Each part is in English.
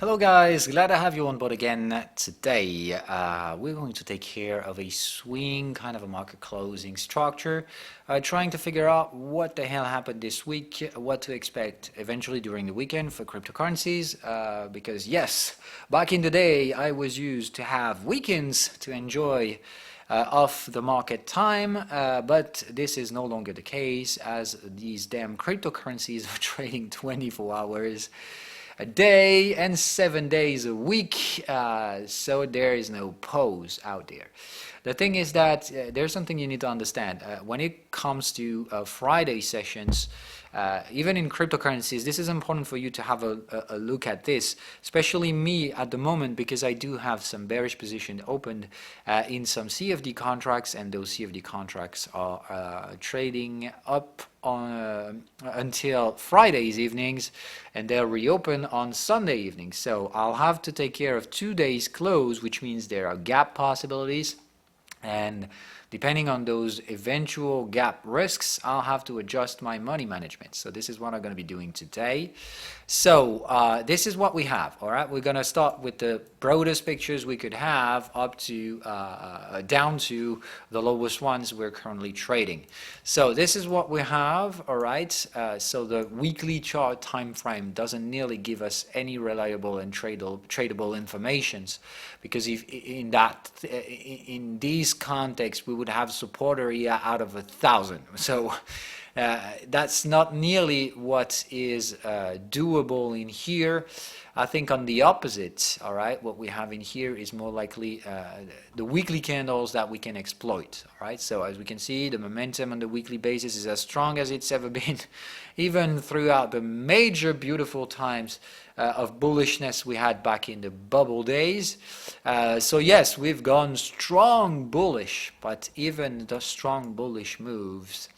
Hello guys, glad to have you on board again. Today we're going to take care of a swing kind of a market closing structure, trying to figure out what the hell happened this week, what to expect eventually during the weekend for cryptocurrencies, because yes, back in the day I was used to have weekends to enjoy off the market time, but this is no longer the case as these damn cryptocurrencies are trading 24 hours a day and 7 days a week, so there is no pause out there. The thing is that there's something you need to understand. When it comes to Friday sessions, even in cryptocurrencies, this is important for you to have a look at this, especially me at the moment, because I do have some bearish position opened in some CFD contracts, and those CFD contracts are trading up on, until Friday's evenings, and they'll reopen on Sunday evenings. So I'll have to take care of 2 days close, which means there are gap possibilities. And depending on those eventual gap risks, I'll have to adjust my money management. So this is what I'm going to be doing today. So this is what we have. All right, we're going to start with the broadest pictures we could have up to down to the lowest ones we're currently trading. So this is what we have. All right. So the weekly chart time frame doesn't nearly give us any reliable and tradable informations, because if in these contexts we would have support area out of 1,000. So that's not nearly what is doable in here. I think on the opposite, all right, what we have in here is more likely the weekly candles that we can exploit. All right, so as we can see, the momentum on the weekly basis is as strong as it's ever been, even throughout the major beautiful times of bullishness we had back in the bubble days. So yes, we've gone strong bullish, but even the strong bullish moves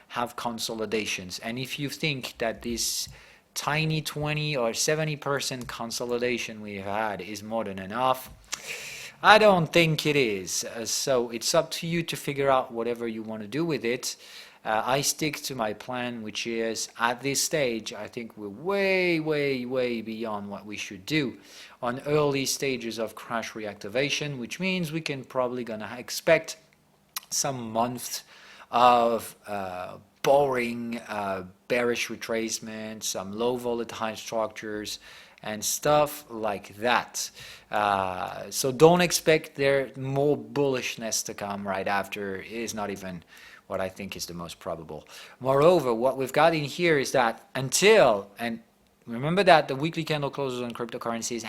have consolidations. And if you think that this tiny 20 or 70% consolidation we've had is more than enough, I don't think it is. So it's up to you to figure out whatever you want to do with it. I stick to my plan, which is at this stage I think we're way beyond what we should do on early stages of crash reactivation, which means we can probably gonna expect some months of boring bearish retracement, some low volatile structures and stuff like that. So don't expect there more bullishness to come right after. It is not even what I think is the most probable. Moreover, what we've got in here is that until, and remember that the weekly candle closes on cryptocurrencies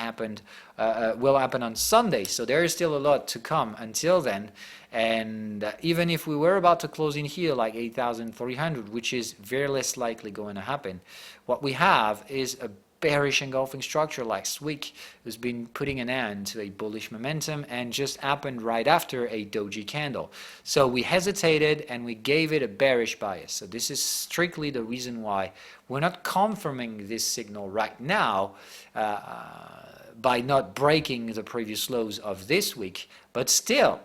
will happen on Sunday, so there is still a lot to come until then. And even if we were about to close in here like 8,300, which is very less likely going to happen, what we have is a bearish engulfing structure last week who's been putting an end to a bullish momentum and just happened right after a doji candle. So we hesitated and we gave it a bearish bias. So this is strictly the reason why we're not confirming this signal right now by not breaking the previous lows of this week, but still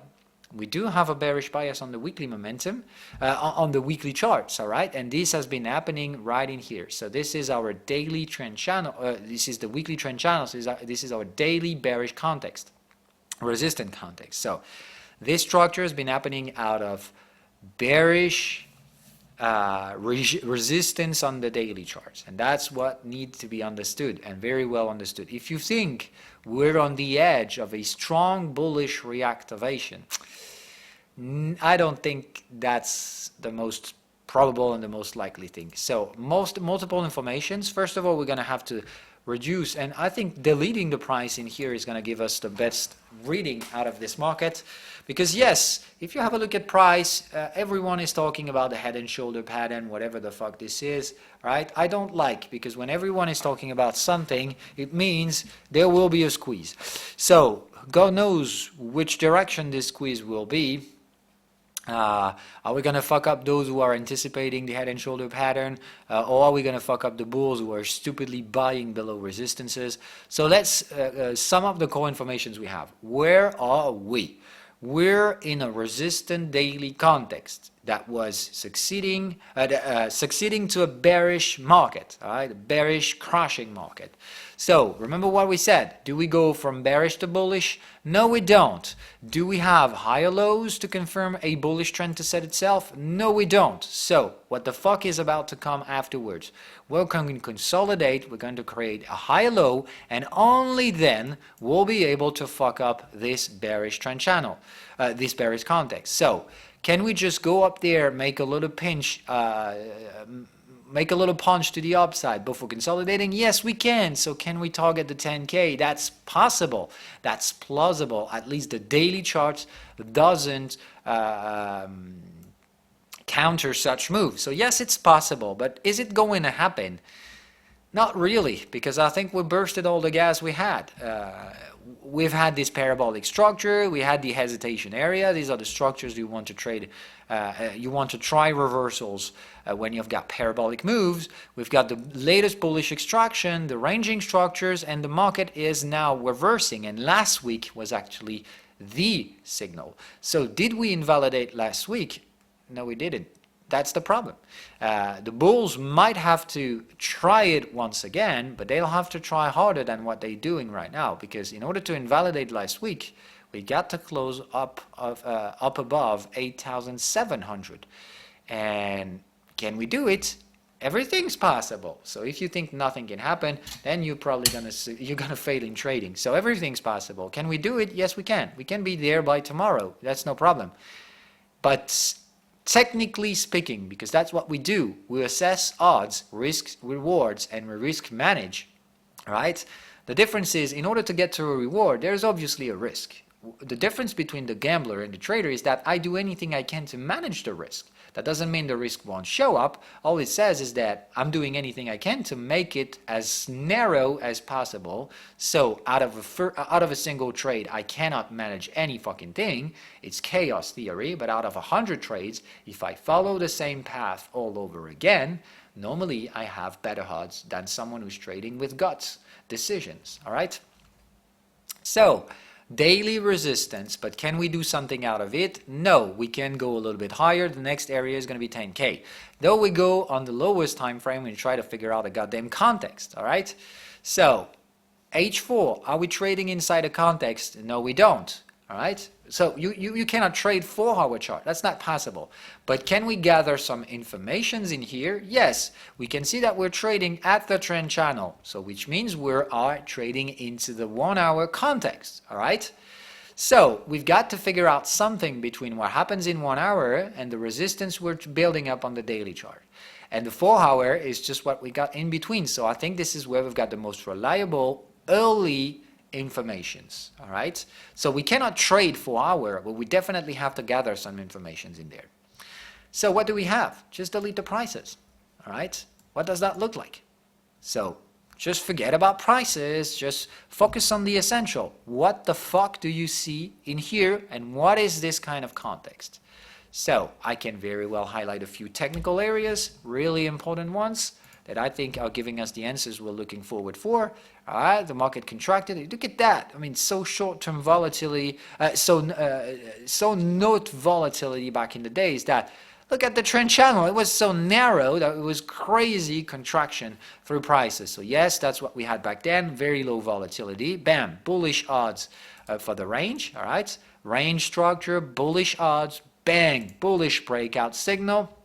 we do have a bearish bias on the weekly momentum, on the weekly charts, all right? And this has been happening right in here. So this is our daily trend channel. This is the weekly trend channel. So this is our daily bearish context, resistant context. So this structure has been happening out of bearish resistance on the daily charts, and that's what needs to be understood, and very well understood. If you think we're on the edge of a strong bullish reactivation, I don't think that's the most probable and the most likely thing. So multiple informations. First of all, we're going to have to reduce, and I think deleting the price in here is going to give us the best reading out of this market, because yes, if you have a look at price, everyone is talking about the head and shoulder pattern, whatever the fuck this is, right? I don't like, because when everyone is talking about something, it means there will be a squeeze. So God knows which direction this squeeze will be. Are we going to fuck up those who are anticipating the head and shoulder pattern, or are we going to fuck up the bulls who are stupidly buying below resistances? So let's sum up the core informations we have. Where are we? We're in a resistant daily context. that was succeeding to a bearish market, all right, a bearish crashing market. So remember what we said. Do we go from bearish to bullish? No, we don't. Do we have higher lows to confirm a bullish trend to set itself? No, we don't. So what the fuck is about to come afterwards? We're going to consolidate, we're going to create a higher low, and only then we'll be able to fuck up this bearish trend channel, this bearish context. So can we just go up there, make a little pinch, make a little punch to the upside before consolidating? Yes, we can. So can we target the 10K? That's possible. That's plausible. At least the daily chart doesn't counter such moves. So yes, it's possible. But is it going to happen? Not really, because I think we bursted all the gas we had. We've had this parabolic structure, we had the hesitation area. These are the structures you want to trade. You want to try reversals when you've got parabolic moves. We've got the latest bullish extraction, the ranging structures, and the market is now reversing. And last week was actually the signal. So did we invalidate last week? No, we didn't. That's the problem. The bulls might have to try it once again, but they'll have to try harder than what they're doing right now, because in order to invalidate last week, we got to close up above 8,700. And can we do it? Everything's possible. So if you think nothing can happen, then you're probably gonna fail in trading. So everything's possible. Can we do it? Yes, we can. We can be there by tomorrow. That's no problem. But technically speaking, because that's what we do, we assess odds, risks, rewards, and we risk manage, right? The difference is, in order to get to a reward, there's obviously a risk. The difference between the gambler and the trader is that I do anything I can to manage the risk. That doesn't mean the risk won't show up. All it says is that I'm doing anything I can to make it as narrow as possible. So out of a single trade, I cannot manage any fucking thing. It's chaos theory. But out of 100 trades, if I follow the same path all over again, normally I have better odds than someone who's trading with guts decisions. All right? So daily resistance, but can we do something out of it? No, we can go a little bit higher. The next area is going to be 10K. Though we go on the lowest time frame and try to figure out a goddamn context, all right? So, H4, are we trading inside a context? No, we don't, all right? So you cannot trade 4-hour chart. That's not possible. But can we gather some informations in here? Yes, we can see that we're trading at the trend channel. So which means we are trading into the 1-hour context, all right? So we've got to figure out something between what happens in 1 hour and the resistance we're building up on the daily chart. And the 4-hour is just what we got in between. So I think this is where we've got the most reliable early informations, all right? So we cannot trade 4-hour, but we definitely have to gather some informations in there. So what do we have? Just delete the prices, all right? What does that look like? So just forget about prices, just focus on the essential. What the fuck do you see in here, and what is this kind of context? So I can very well highlight a few technical areas, really important ones, that I think are giving us the answers we're looking forward for. All right, the market contracted. Look at that. I mean, so short-term volatility, so note volatility back in the days that, look at the trend channel. It was so narrow that it was crazy contraction through prices. So yes, that's what we had back then. Very low volatility. Bam, bullish odds for the range. All right, range structure, bullish odds. Bang, bullish breakout signal.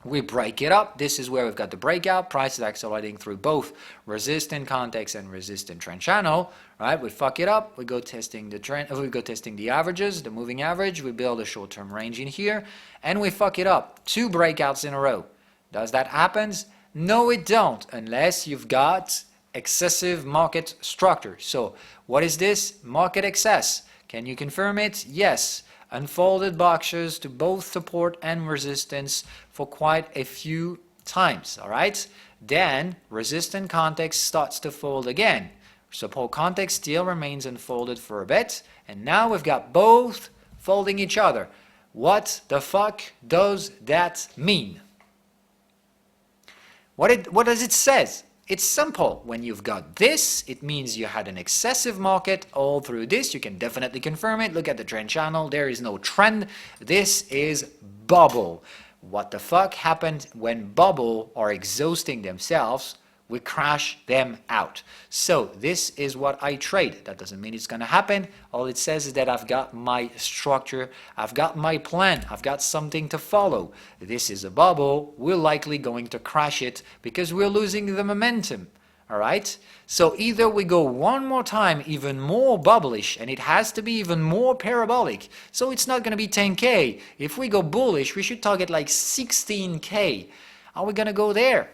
We break it up. This is where we've got the breakout. Prices accelerating through both resistant context and resistant trend channel. Right? We fuck it up. We go testing the trend. We go testing the averages, the moving average. We build a short-term range in here, and we fuck it up. 2 breakouts in a row. Does that happen? No, it don't, unless you've got excessive market structure. So what is this? Market excess. Can you confirm it? Yes. Unfolded boxes to both support and resistance for quite a few times, all right? Then resistant context starts to fold again. Support context still remains unfolded for a bit, and now we've got both folding each other. What the fuck does that mean? What does it say? It's simple. When you've got this, it means you had an excessive market all through this. You can definitely confirm it. Look at the trend channel. There is no trend. This is bubble. What the fuck happened when bubble are exhausting themselves? We crash them out. So this is what I trade. That doesn't mean it's going to happen. All it says is that I've got my structure, I've got my plan, I've got something to follow. This is a bubble. We're likely going to crash it because we're losing the momentum. All right? So either we go one more time even more bubblish, and it has to be even more parabolic. So it's not going to be 10K. If we go bullish, we should target like 16K. Are we going to go there?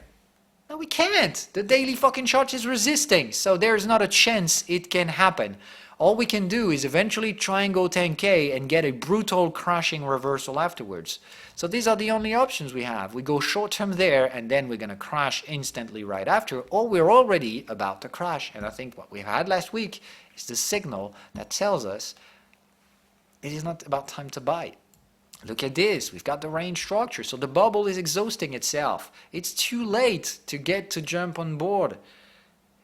No, we can't. The daily fucking chart is resisting. So there's not a chance it can happen. All we can do is eventually try and go 10K and get a brutal crashing reversal afterwards. So these are the only options we have. We go short term there, and then we're going to crash instantly right after, or we're already about to crash. And I think what we had last week is the signal that tells us it is not about time to buy. Look at this. We've got the range structure. So the bubble is exhausting itself. It's too late to get to jump on board.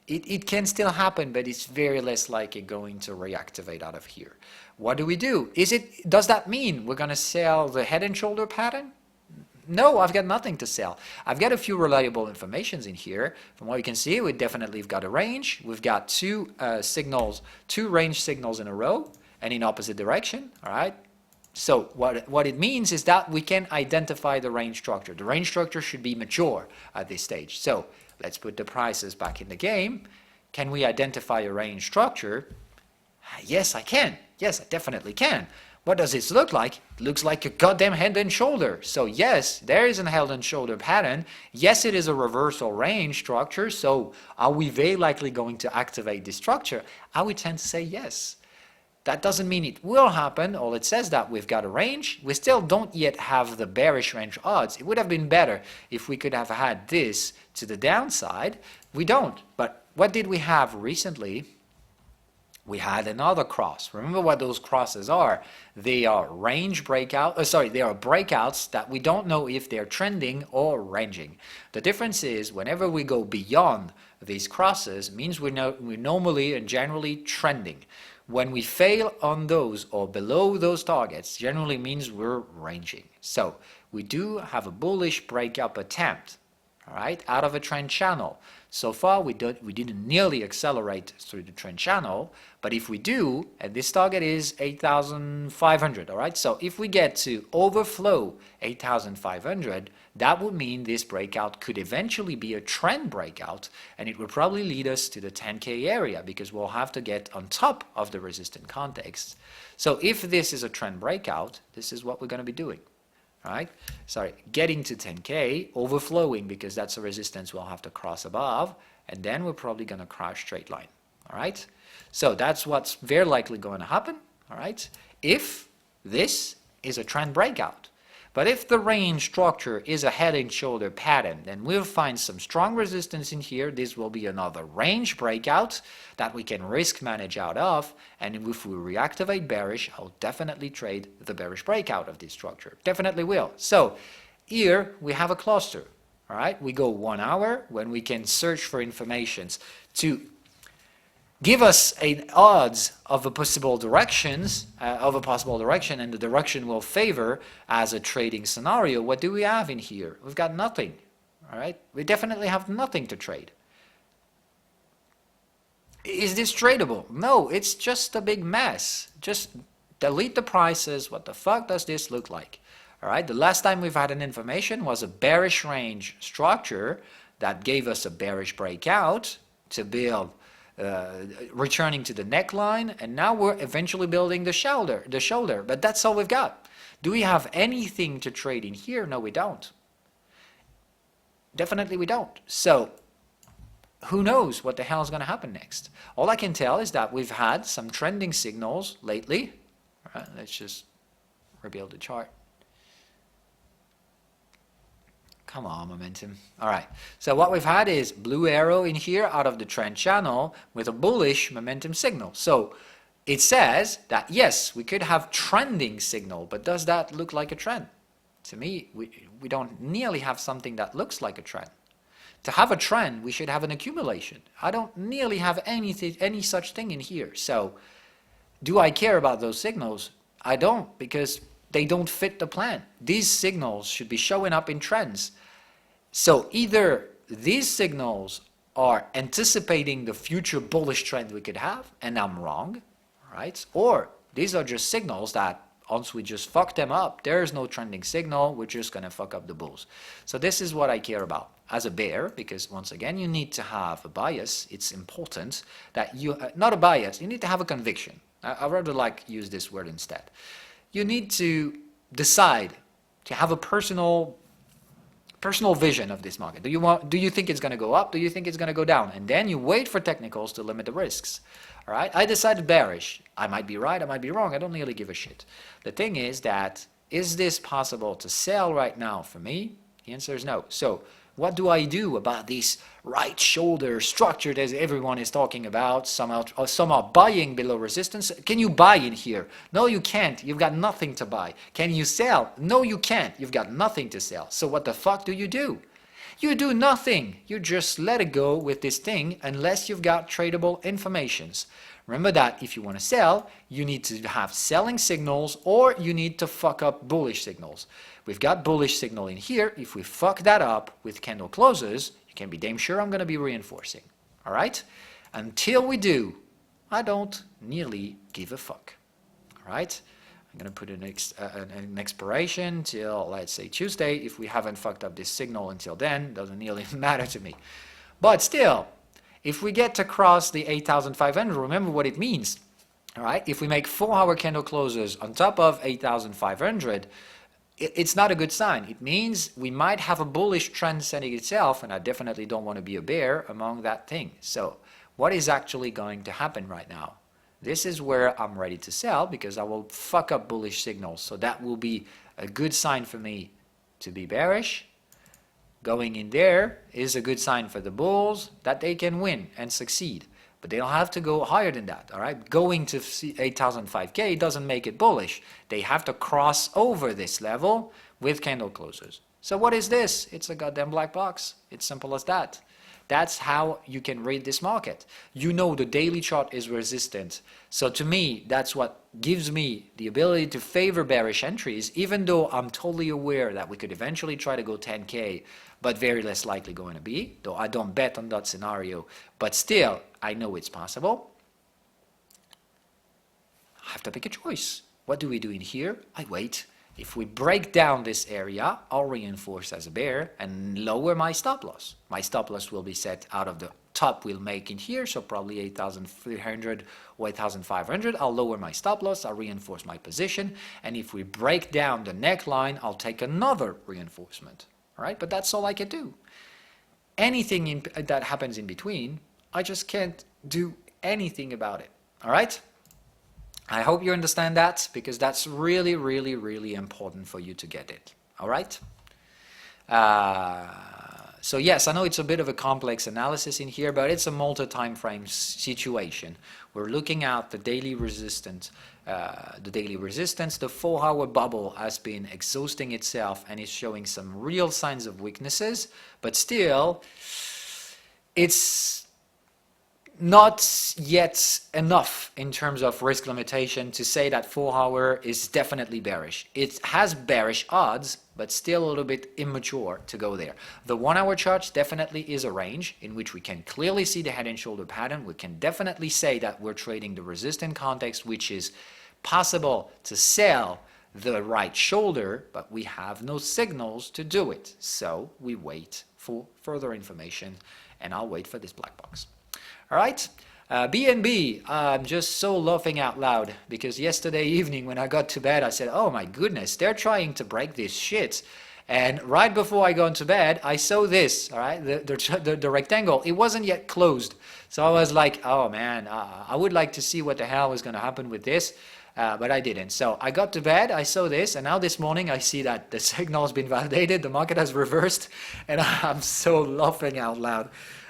It can still happen, but it's very less likely going to reactivate out of here. What do we do? Does that mean we're going to sell the head and shoulder pattern? No, I've got nothing to sell. I've got a few reliable informations in here. From what you can see, we definitely have got a range. We've got two range signals in a row and in opposite direction. All right. So what it means is that we can identify the range structure. The range structure should be mature at this stage. So let's put the prices back in the game. Can we identify a range structure? Yes, I can. Yes, I definitely can. What does this look like? It looks like a goddamn head and shoulder. So yes, there is a head and shoulder pattern. Yes, it is a reversal range structure. So are we very likely going to activate this structure? I would tend to say yes. That doesn't mean it will happen. All it says that we've got a range. We still don't yet have the bearish range odds. It would have been better if we could have had this to the downside. We don't. But what did we have recently? We had another cross. Remember what those crosses are. They are range breakout. They are breakouts that we don't know if they're trending or ranging. The difference is whenever we go beyond these crosses, means we're normally and generally trending. When we fail on those or below those targets, generally means we're ranging. So we do have a bullish breakup attempt, all right, out of a trend channel. So far, we didn't nearly accelerate through the trend channel, but if we do, and this target is 8,500, all right? So if we get to overflow 8,500, that would mean this breakout could eventually be a trend breakout, and it would probably lead us to the 10K area because we'll have to get on top of the resistant context. So if this is a trend breakout, this is what we're going to be doing. All right, getting to 10K, overflowing because that's a resistance we'll have to cross above, and then we're probably going to crash straight line. All right, so that's what's very likely going to happen. All right, if this is a trend breakout. But if the range structure is a head and shoulder pattern, then we'll find some strong resistance in here. This will be another range breakout that we can risk manage out of. And if we reactivate bearish, I'll definitely trade the bearish breakout of this structure. Definitely will. So here we have a cluster. All right, we go 1 hour when we can search for informations to give us an odds of a possible direction, and the direction will favor as a trading scenario. What do we have in here? We've got nothing. All right, we definitely have nothing to trade. Is this tradable? No, it's just a big mess. Just delete the prices. What the fuck does this look like? All right, the last time we've had an information was a bearish range structure that gave us a bearish breakout to build returning to the neckline, and now we're eventually building the shoulder, but that's all we've got. Do we have anything to trade in here? No, we don't. Definitely we don't. So who knows what the hell is going to happen next? All I can tell is that we've had some trending signals lately. All right, let's just rebuild the chart. Come on, momentum. All right, so what we've had is blue arrow in here out of the trend channel with a bullish momentum signal. So it says that, yes, we could have trending signal, but does that look like a trend? To me, we don't nearly have something that looks like a trend. To have a trend, we should have an accumulation. I don't nearly have any such thing in here. So do I care about those signals? I don't, because they don't fit the plan. These signals should be showing up in trends. So either these signals are anticipating the future bullish trend we could have, and I'm wrong, right? Or these are just signals that once we just fuck them up, there is no trending signal, we're just going to fuck up the bulls. So this is what I care about as a bear, because once again, you need to have a bias. It's important that you, not a bias, you need to have a conviction. I'd rather like use this word instead. You need to decide to have a personal vision of this market. Do you think it's going to go up? Do you think it's going to go down? And then you wait for technicals to limit the risks. All right, I decided bearish. I might be right, I might be wrong. I don't really give a shit. The thing is that, is this possible to sell right now for me? The answer is no. So what do I do about this right shoulder structure that everyone is talking about? Some are buying below resistance. Can you buy in here? No, you can't. You've got nothing to buy. Can you sell? No, you can't. You've got nothing to sell. So what the fuck do? You do nothing. You just let it go with this thing unless you've got tradable informations. Remember that if you want to sell, you need to have selling signals or you need to fuck up bullish signals. We've got bullish signal in here. If we fuck that up with candle closes, you can be damn sure I'm going to be reinforcing. All right? Until we do, I don't nearly give a fuck. All right? I'm going to put an expiration till, let's say, Tuesday. If we haven't fucked up this signal until then, doesn't nearly matter to me. But still, if we get to cross the 8,500, remember what it means. All right? If we make 4-hour candle closes on top of 8,500, it's not a good sign. It means we might have a bullish trend setting itself, and I definitely don't want to be a bear among that thing. So what is actually going to happen right now? This is where I'm ready to sell because I will fuck up bullish signals. So that will be a good sign for me to be bearish. Going in there is a good sign for the bulls that they can win and succeed. But they don't have to go higher than that, all right? Going to 8,005K doesn't make it bullish. They have to cross over this level with candle closes. So what is this? It's a goddamn black box. It's simple as that. That's how you can read this market. You know the daily chart is resistant. So to me, that's what gives me the ability to favor bearish entries, even though I'm totally aware that we could eventually try to go 10K, but very less likely going to be, though I don't bet on that scenario. But still, I know it's possible. I have to pick a choice. What do we do in here? I wait. If we break down this area, I'll reinforce as a bear and lower my stop loss. My stop loss will be set out of the top we'll make in here, so probably 8,300 or 8,500. I'll lower my stop loss, I'll reinforce my position, and if we break down the neckline, I'll take another reinforcement. All right, but that's all I can do. Anything that happens in between, I just can't do anything about it. All right? I hope you understand that, because that's really, really, really important for you to get it. All right? So yes, I know it's a bit of a complex analysis in here, but it's a multi-time frame situation. We're looking at the daily resistance. The 4-hour bubble has been exhausting itself and is showing some real signs of weaknesses, but still, it's not yet enough in terms of risk limitation to say that 4-hour is definitely bearish. It has bearish odds, but still a little bit immature to go there. The 1-hour chart definitely is a range in which we can clearly see the head and shoulder pattern. We can definitely say that we're trading the resistant context, which is possible to sell the right shoulder, but we have no signals to do it. So we wait for further information, and I'll wait for this black box. All right, BNB, I'm just so laughing out loud because yesterday evening when I got to bed, I said, oh my goodness, they're trying to break this shit. And right before I go into bed, I saw this, all right, the rectangle. It wasn't yet closed. So I was like, oh man, I would like to see what the hell was going to happen with this. But I didn't. So I got to bed, I saw this, and now this morning I see that the signal has been validated, the market has reversed, and I'm so laughing out loud.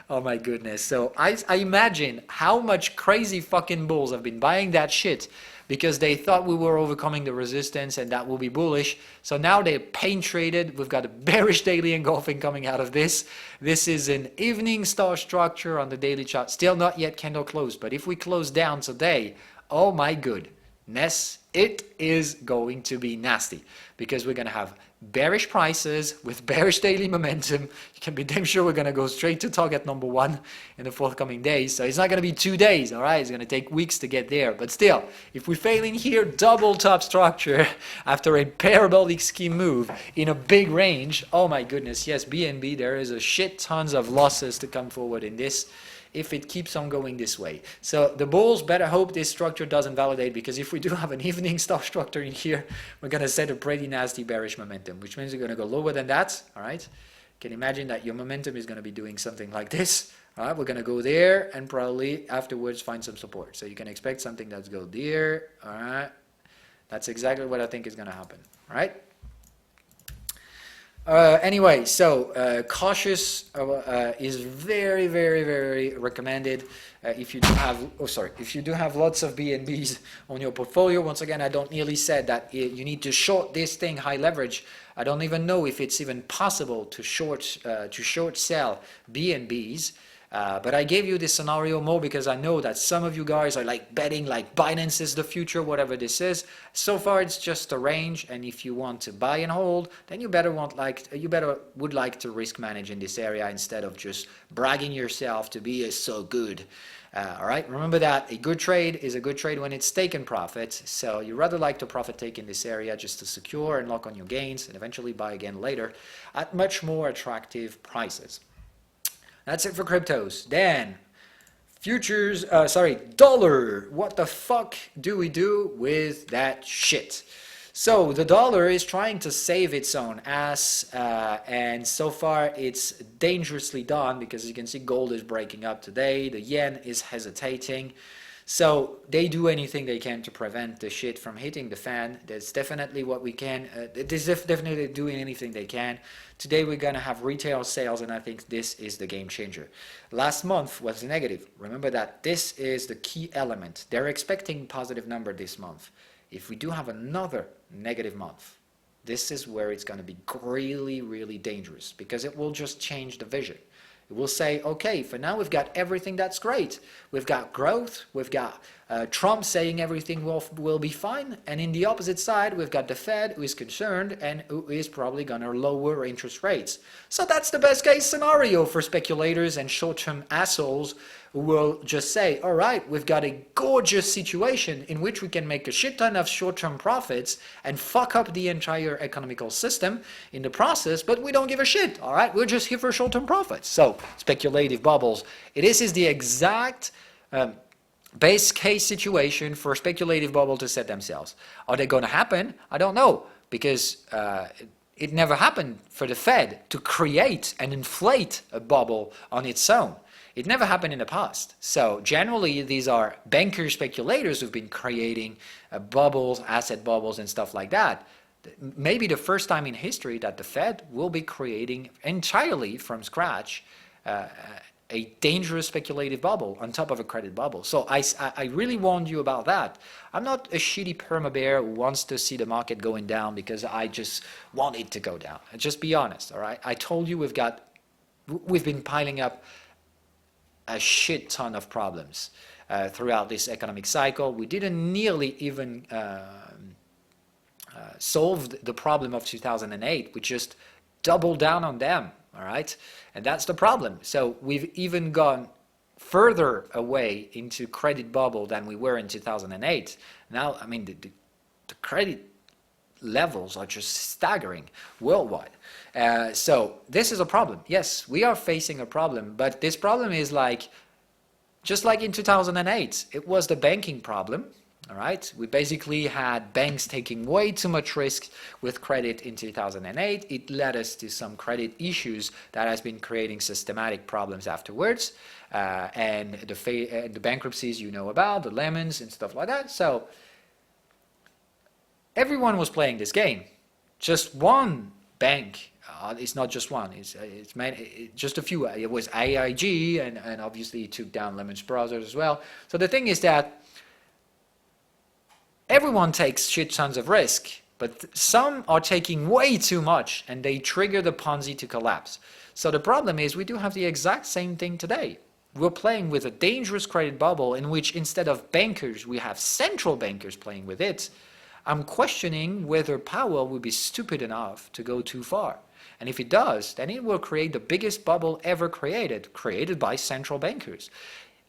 Oh my goodness. So I imagine how much crazy fucking bulls have been buying that shit because they thought we were overcoming the resistance and that will be bullish. So now they're pain traded. We've got a bearish daily engulfing coming out of this. This is an evening star structure on the daily chart. Still not yet candle closed. But if we close down today, oh my goodness, it is going to be nasty because we're going to have bearish prices with bearish daily momentum. You can be damn sure we're going to go straight to target number 1 in the forthcoming days. So it's not going to be 2 days, all right? It's going to take weeks to get there. But still, if we fail in here, double top structure after a parabolic scheme move in a big range, oh my goodness, yes, BNB, there is a shit tons of losses to come forward in this if it keeps on going this way. So the bulls better hope this structure doesn't validate, because if we do have an evening star structure in here, we're going to set a pretty nasty bearish momentum, which means we're going to go lower than that, all right? You can imagine that your momentum is going to be doing something like this, all right? We're going to go there and probably afterwards find some support. So you can expect something that's go there, all right? That's exactly what I think is going to happen, all right? Anyway, so cautious is very, very, very recommended if you do have, if you do have lots of BNBs on your portfolio. Once again, I don't nearly said that you need to short this thing high leverage. I don't even know if it's even possible to short sell BNBs. But I gave you this scenario more because I know that some of you guys are like betting like Binance is the future, whatever this is. So far, it's just a range, and if you want to buy and hold, then you better would like to risk manage in this area instead of just bragging yourself to be so good. All right, remember that a good trade is a good trade when it's taken profit. So you rather like to profit take in this area just to secure and lock on your gains and eventually buy again later at much more attractive prices. That's it for cryptos. Then, futures, dollar. What the fuck do we do with that shit? So the dollar is trying to save its own ass, and so far it's dangerously done because you can see gold is breaking up today. The yen is hesitating. So they do anything they can to prevent the shit from hitting the fan. That's definitely what we can. Definitely doing anything they can. Today we're going to have retail sales, and I think this is the game changer. Last month was negative. Remember that this is the key element. They're expecting positive number this month. If we do have another negative month, this is where it's going to be really, really dangerous because it will just change the vision. It will say, okay, for now we've got everything that's great. We've got growth, we've got Trump saying everything will be fine, and in the opposite side, we've got the Fed who is concerned and who is probably going to lower interest rates. So that's the best case scenario for speculators and short-term assholes who will just say, all right, we've got a gorgeous situation in which we can make a shit ton of short-term profits and fuck up the entire economical system in the process, but we don't give a shit, all right? We're just here for short-term profits. So speculative bubbles. This is the exact base case situation for a speculative bubble to set themselves. Are they going to happen? I don't know, because it never happened for the Fed to create and inflate a bubble on its own. It never happened in the past. So generally, these are banker speculators who've been creating bubbles, asset bubbles, and stuff like that. Maybe the first time in history that the Fed will be creating entirely from scratch a dangerous speculative bubble on top of a credit bubble. So I really warned you about that. I'm not a shitty perma bear who wants to see the market going down because I just want it to go down. Just be honest, all right? I told you we've been piling up a shit ton of problems throughout this economic cycle. We didn't nearly even solve the problem of 2008. We just doubled down on them, all right? And that's the problem. So we've even gone further away into credit bubble than we were in 2008. Now, I mean, the credit levels are just staggering worldwide. So this is a problem. Yes, we are facing a problem, but this problem is like, just like in 2008, it was the banking problem. All right, we basically had banks taking way too much risk with credit in 2008. It led us to some credit issues that has been creating systematic problems afterwards, and the bankruptcies you know about, the lemons and stuff like that. So everyone was playing this game. Just one bank It's not just one. Just a few. It was AIG, and obviously it took down Lehman Brothers as well. So the thing is that everyone takes shit tons of risk, but some are taking way too much, and they trigger the Ponzi to collapse. So the problem is we do have the exact same thing today. We're playing with a dangerous credit bubble in which instead of bankers, we have central bankers playing with it. I'm questioning whether Powell will be stupid enough to go too far. And if it does, then it will create the biggest bubble ever created by central bankers.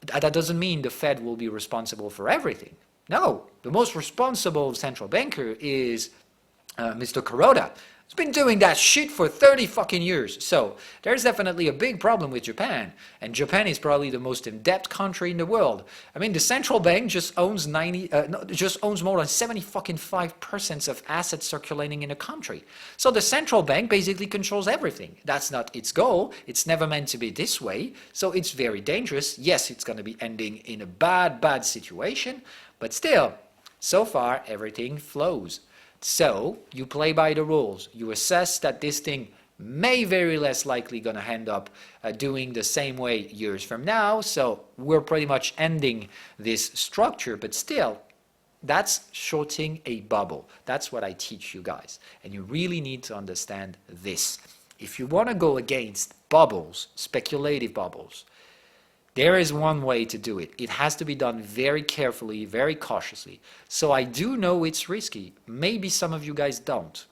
That doesn't mean the Fed will be responsible for everything. No, the most responsible central banker is Mr. Kuroda. He's been doing that shit for 30 fucking years. So there's definitely a big problem with Japan. And Japan is probably the most in-depth country in the world. I mean, the central bank just owns more than 75% of assets circulating in the country. So the central bank basically controls everything. That's not its goal. It's never meant to be this way. So it's very dangerous. Yes, it's going to be ending in a bad situation. But still, so far, everything flows. So you play by the rules. You assess that this thing may very less likely going to end up doing the same way years from now. So we're pretty much ending this structure. But still, that's shorting a bubble. That's what I teach you guys. And you really need to understand this. If you want to go against bubbles, speculative bubbles, there is one way to do it. It has to be done very carefully, very cautiously. So I do know it's risky. Maybe some of you guys don't.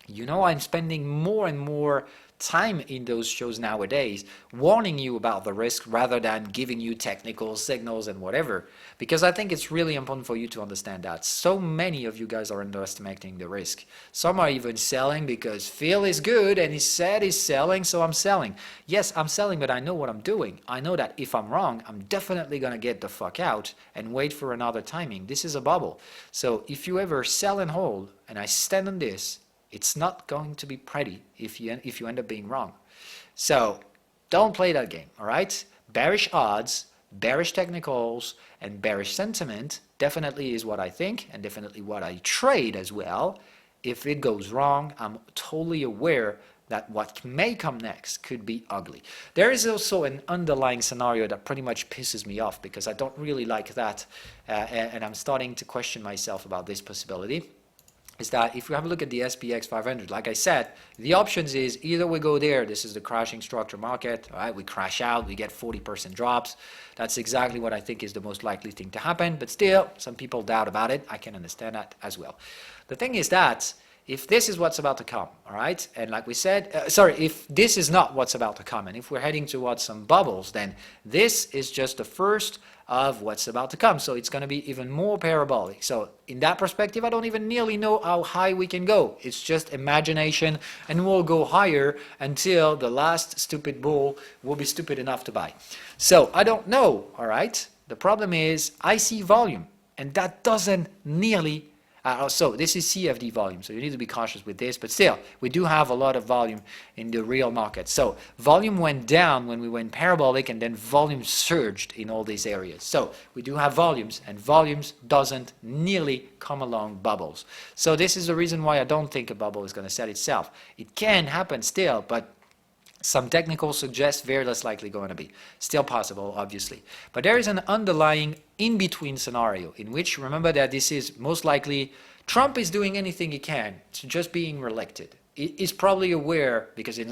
You know, I'm spending more and more time in those shows nowadays warning you about the risk rather than giving you technical signals and whatever, because I think it's really important for you to understand that. So many of you guys are underestimating the risk. Some are even selling because Phil is good and he said he's selling, so I'm selling. Yes, I'm selling, but I know what I'm doing. I know that if I'm wrong, I'm definitely going to get the fuck out and wait for another timing. This is a bubble. So if you ever sell and hold, and I stand on this, it's not going to be pretty if you end up being wrong. So don't play that game, all right? Bearish odds, bearish technicals, and bearish sentiment definitely is what I think and definitely what I trade as well. If it goes wrong, I'm totally aware that what may come next could be ugly. There is also an underlying scenario that pretty much pisses me off because I don't really like that, and I'm starting to question myself about this possibility. Is that if we have a look at the SPX 500, like I said, the options is either we go there, this is the crashing structure market, all right, we crash out, we get 40% drops. That's exactly what I think is the most likely thing to happen, but still, some people doubt about it. I can understand that as well. The thing is that if this is what's about to come, all right, and like we said, if this is not what's about to come, and if we're heading towards some bubbles, then this is just the first of what's about to come. So it's going to be even more parabolic. So in that perspective, I don't even nearly know how high we can go. It's just imagination, and we'll go higher until the last stupid bull will be stupid enough to buy. So I don't know, all right? The problem is I see volume, and that doesn't nearly so this is CFD volume, so you need to be cautious with this, but still, we do have a lot of volume in the real market. So volume went down when we went parabolic, and then volume surged in all these areas. So we do have volumes, and volumes doesn't nearly come along bubbles. So this is the reason why I don't think a bubble is going to set itself. It can happen still, but some technical suggest very less likely going to be. Still possible, obviously. But there is an underlying in-between scenario in which, remember that this is most likely Trump is doing anything he can to just being reelected. He's probably aware, because he's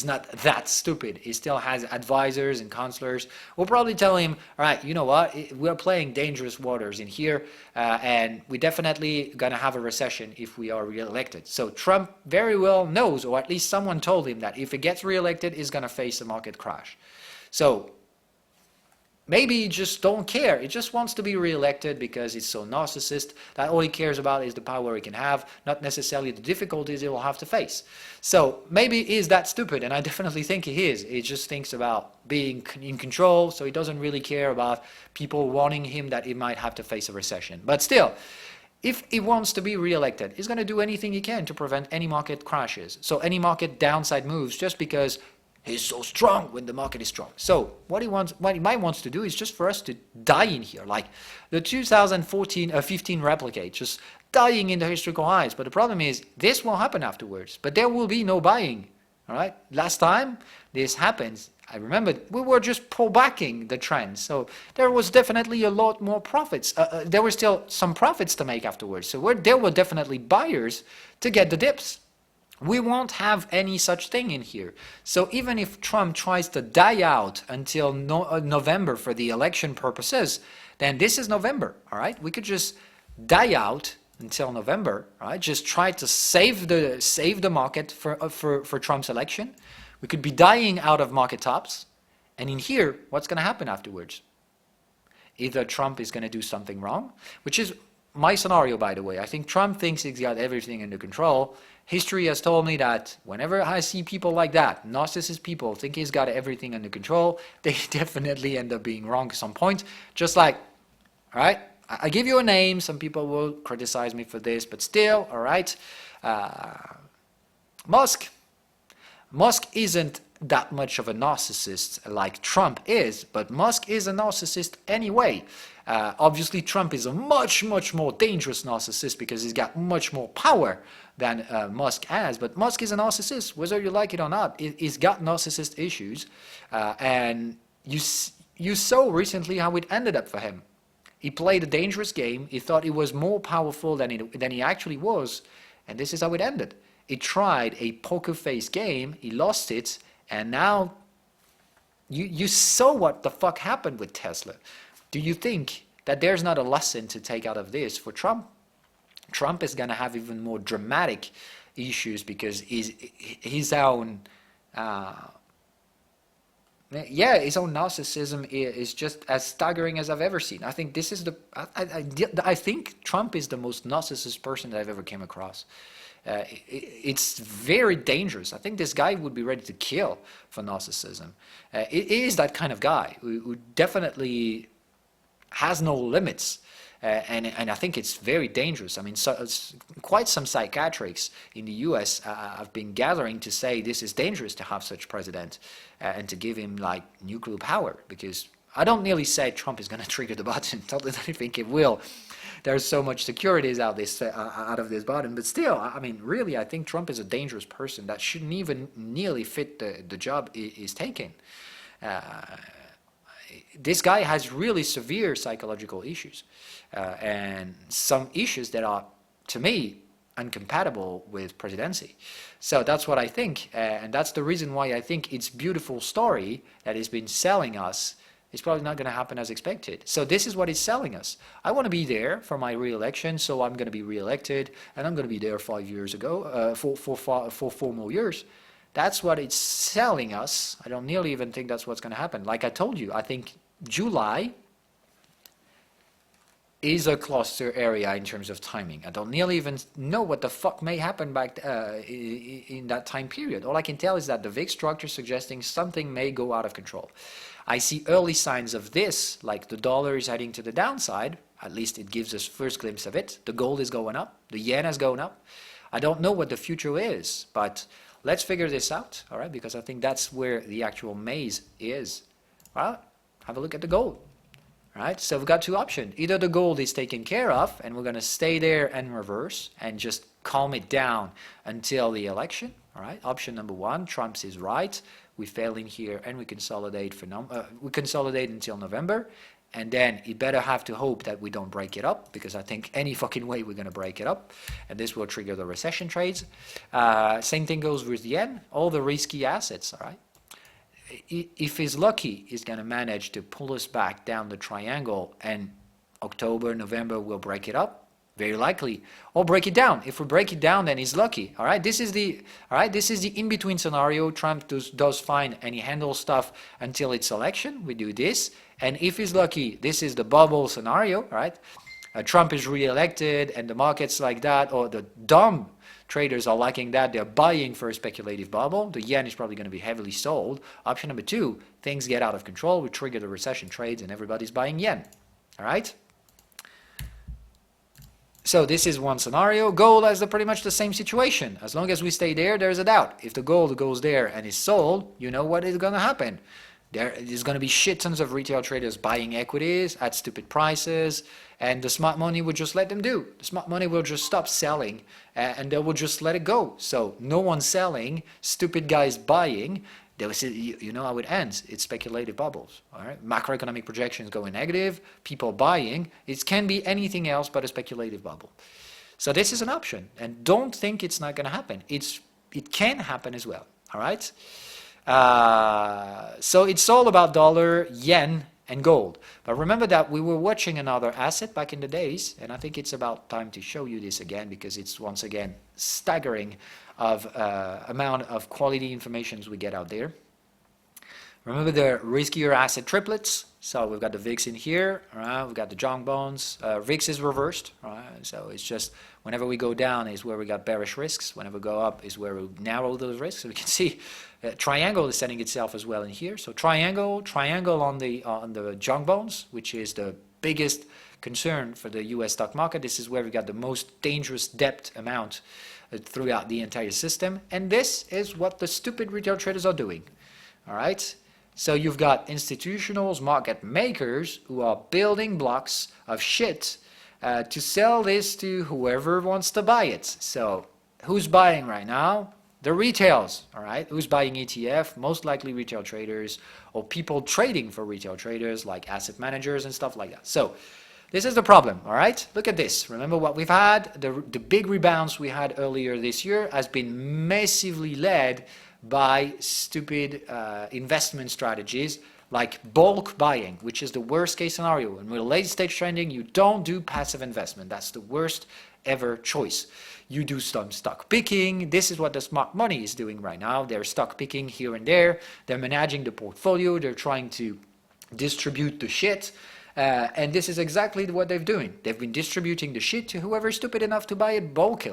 not that stupid. He still has advisors and counselors who will probably tell him, all right, you know what, we're playing dangerous waters in here, and we're definitely going to have a recession if we are reelected. So Trump very well knows, or at least someone told him, that if he gets reelected, he's going to face a market crash. So maybe he just don't care. He just wants to be reelected because he's so narcissist that all he cares about is the power he can have, not necessarily the difficulties he will have to face. So maybe he is that stupid, and I definitely think he is. He just thinks about being in control, so he doesn't really care about people warning him that he might have to face a recession. But still, if he wants to be reelected, he's going to do anything he can to prevent any market crashes. So any market downside moves, just because he's so strong when the market is strong. So what he might wants to do is just for us to die in here, like the 2015 replicate, just dying in the historical highs. But the problem is this will happen afterwards, but there will be no buying. All right. Last time this happened, I remember we were just pullbacking the trend. So there was definitely a lot more profits. There were still some profits to make afterwards. So there were definitely buyers to get the dips. We won't have any such thing in here. So even if Trump tries to die out until November for the election purposes, then this is November, all right? We could just die out until November, all right? Just try to save the market for Trump's election. We could be dying out of market tops. And in here, what's going to happen afterwards? Either Trump is going to do something wrong, which is my scenario, by the way. I think Trump thinks he's got everything under control. History has told me that whenever I see people like that, narcissist people, think he's got everything under control, they definitely end up being wrong at some point. Just like, all right, I give you a name. Some people will criticize me for this, but still, all right, Musk. Musk isn't that much of a narcissist like Trump is, but Musk is a narcissist anyway. Obviously, Trump is a much more dangerous narcissist because he's got much more power than Musk has. But Musk is a narcissist, whether you like it or not. He's got narcissist issues. And you saw recently how it ended up for him. He played a dangerous game. He thought he was more powerful than he actually was. And this is how it ended. He tried a poker face game. He lost it. And now you saw what the fuck happened with Tesla. Do you think that there's not a lesson to take out of this for Trump? Trump is going to have even more dramatic issues because his own narcissism is just as staggering as I've ever seen. I think this is I think Trump is the most narcissist person that I've ever came across. It's very dangerous. I think this guy would be ready to kill for narcissism. It is that kind of guy who definitely has no limits. And I think it's very dangerous. I mean, quite some psychiatrists in the U.S. Have been gathering to say this is dangerous to have such president and to give him like nuclear power, because I don't nearly say Trump is going to trigger the button. I don't think it will. There's so much securities out of this button, but still, I mean, really, I think Trump is a dangerous person that shouldn't even nearly fit the job he's taking. This guy has really severe psychological issues and some issues that are, to me, incompatible with presidency. So that's what I think, and that's the reason why I think its beautiful story that has been selling us is probably not going to happen as expected. So this is what it's selling us. I want to be there for my re-election, so I'm going to be re-elected, and I'm going to be there 5 years ago, for 4 more years. That's what it's selling us. I don't nearly even think that's what's going to happen. Like I told you, I think July is a cluster area in terms of timing. I don't nearly even know what the fuck may happen back in that time period. All I can tell is that the VIX structure suggesting something may go out of control. I see early signs of this, like the dollar is heading to the downside. At least it gives us first glimpse of it. The gold is going up. The yen is going up. I don't know what the future is, but let's figure this out, all right? Because I think that's where the actual maze is. Well, have a look at the gold, all right? So we've got two options. Either the gold is taken care of, and we're going to stay there and reverse and just calm it down until the election, all right? Option number one, Trump's is right. We fail in here, and we consolidate until November. And then you better have to hope that we don't break it up, because I think any fucking way we're going to break it up, and this will trigger the recession trades. Same thing goes with the yen, all the risky assets, all right? If he's lucky, he's going to manage to pull us back down the triangle, and October, November will break it up, very likely, or break it down. If we break it down, then he's lucky, all right? This is the in-between scenario. Trump does fine, and he handles stuff until its election. We do this. And if he's lucky, this is the bubble scenario, right? Trump is re-elected, and the markets like that, or the dumb traders are liking that. They're buying for a speculative bubble. The yen is probably going to be heavily sold. Option number two, things get out of control. We trigger the recession trades, and everybody's buying yen, all right? So this is one scenario. Gold has pretty much the same situation. As long as we stay there, there's a doubt. If the gold goes there and is sold, you know what is going to happen. There's going to be shit tons of retail traders buying equities at stupid prices, and the smart money will just let them do. The smart money will just stop selling, and they will just let it go. So no one's selling, stupid guys buying. They will say, you know how it ends. It's speculative bubbles. All right? Macroeconomic projections going negative, people buying. It can be anything else but a speculative bubble. So this is an option, and don't think it's not going to happen. It can happen as well. All right? So it's all about dollar, yen, and gold. But remember that we were watching another asset back in the days, and I think it's about time to show you this again, because it's once again staggering of amount of quality information we get out there. Remember the riskier asset triplets. So we've got the VIX in here, right? We've got the junk bonds. VIX is reversed, right? So it's just whenever we go down is where we got bearish risks. Whenever we go up is where we narrow those risks. So we can see triangle is setting itself as well in here. So triangle on the junk bonds, which is the biggest concern for the U.S. stock market. This is where we got the most dangerous debt amount throughout the entire system. And this is what the stupid retail traders are doing. All right. So you've got institutionals, market makers who are building blocks of shit to sell this to whoever wants to buy it. So who's buying right now? The retails, all right? Who's buying ETF? Most likely retail traders or people trading for retail traders like asset managers and stuff like that. So this is the problem, all right? Look at this. Remember what we've had? The big rebounds we had earlier this year has been massively led by stupid investment strategies like bulk buying, which is the worst case scenario. And with late stage trading, you don't do passive investment. That's the worst ever choice. You do some stock picking. This is what the smart money is doing right now. They're stock picking here and there. They're managing the portfolio. They're trying to distribute the shit. And this is exactly what they're doing. They've been distributing the shit to whoever's stupid enough to buy it bulk.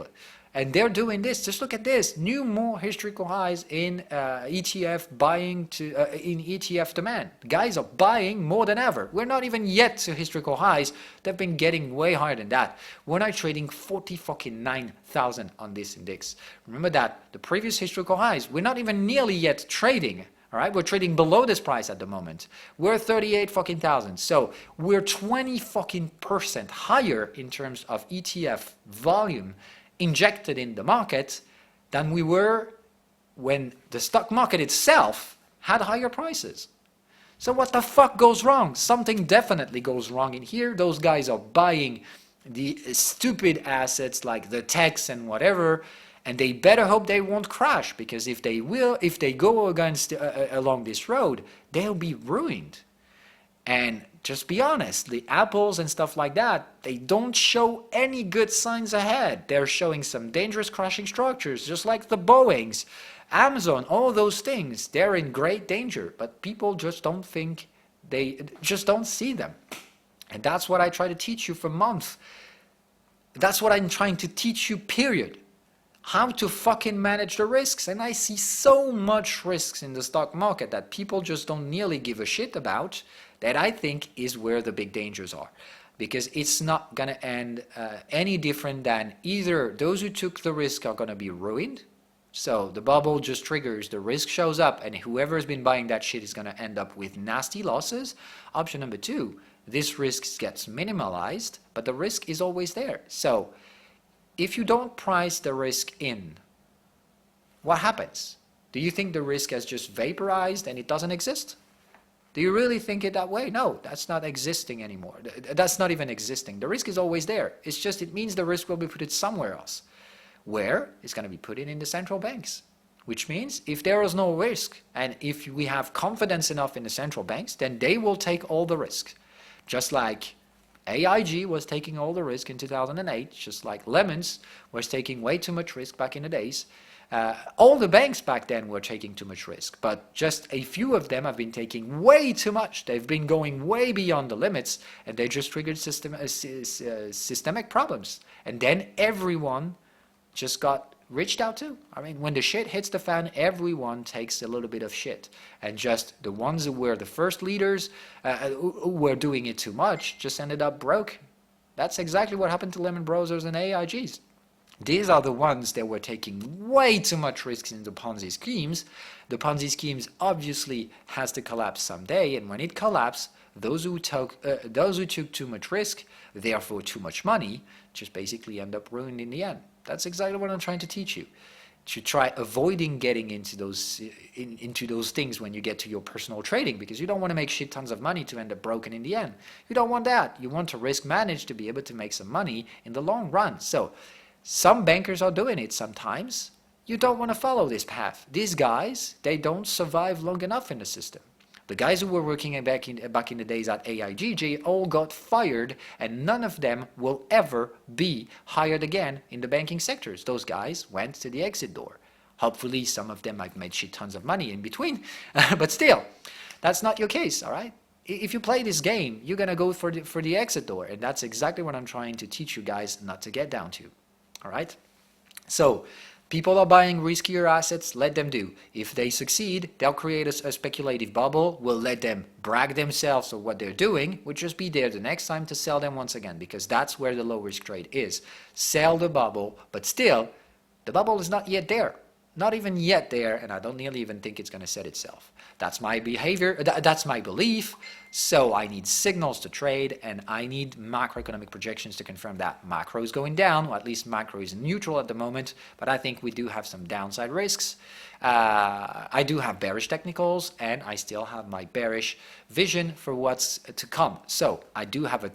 And they're doing this. Just look at this. New more historical highs in ETF buying in ETF demand. Guys are buying more than ever. We're not even yet to historical highs. They've been getting way higher than that. We're now trading 49,000 on this index. Remember that the previous historical highs, we're not even nearly yet trading. All right, we're trading below this price at the moment. We're 38,000. So we're 20% higher in terms of ETF volume injected in the market than we were when the stock market itself had higher prices. So what the fuck goes wrong? Something definitely goes wrong in here. Those guys are buying the stupid assets like the techs and whatever, and they better hope they won't crash, because if they go against along this road, they'll be ruined. And just be honest, the Apples and stuff like that, they don't show any good signs ahead. They're showing some dangerous crashing structures, just like the Boeings, Amazon, all those things. They're in great danger, but people just don't think, they just don't see them. And that's what I try to teach you for months. That's what I'm trying to teach you, period. How to fucking manage the risks. And I see so much risks in the stock market that people just don't nearly give a shit about, that I think is where the big dangers are. Because it's not going to end any different than either those who took the risk are going to be ruined. So the bubble just triggers, the risk shows up, and whoever has been buying that shit is going to end up with nasty losses. Option number two, this risk gets minimalized, but the risk is always there. So if you don't price the risk in, what happens? Do you think the risk has just vaporized and it doesn't exist? Do you really think it that way? No, that's not existing anymore. That's not even existing. The risk is always there. It's just, it means the risk will be put somewhere else. Where? It's going to be put in the central banks. Which means if there is no risk, and if we have confidence enough in the central banks, then they will take all the risk. Just like AIG was taking all the risk in 2008, just like Lemons was taking way too much risk back in the days. All the banks back then were taking too much risk, but just a few of them have been taking way too much. They've been going way beyond the limits, and they just triggered systemic problems. And then everyone just got reached out to. I mean, when the shit hits the fan, everyone takes a little bit of shit. And just the ones who were the first leaders, who were doing it too much, just ended up broke. That's exactly what happened to Lehman Brothers and AIGs. These are the ones that were taking way too much risks in the Ponzi schemes. The Ponzi schemes obviously has to collapse someday, and when it collapses, those who took too much risk, therefore too much money, just basically end up ruined in the end. That's exactly what I'm trying to teach you. To try avoiding getting into those things when you get to your personal trading, because you don't want to make shit tons of money to end up broken in the end. You don't want that. You want to risk manage to be able to make some money in the long run. So some bankers are doing it sometimes. You don't want to follow this path. These guys, they don't survive long enough in the system. The guys who were working back in the days at AIGG all got fired, and none of them will ever be hired again in the banking sectors. Those guys went to the exit door. Hopefully some of them have made shit tons of money in between, but still, that's not your case, all right? If you play this game, you're going to go for the exit door, and that's exactly what I'm trying to teach you guys not to get down to, all right? So, people are buying riskier assets, let them do. If they succeed, they'll create a speculative bubble. We'll let them brag themselves of what they're doing. We'll just be there the next time to sell them once again, because that's where the low risk trade is. Sell the bubble, but still, the bubble is not yet there. Not even yet there, and I don't nearly even think it's going to set itself. That's my behavior, that's my belief, so I need signals to trade, and I need macroeconomic projections to confirm that. Macro is going down, or at least macro is neutral at the moment, but I think we do have some downside risks. I do have bearish technicals, and I still have my bearish vision for what's to come. So I do have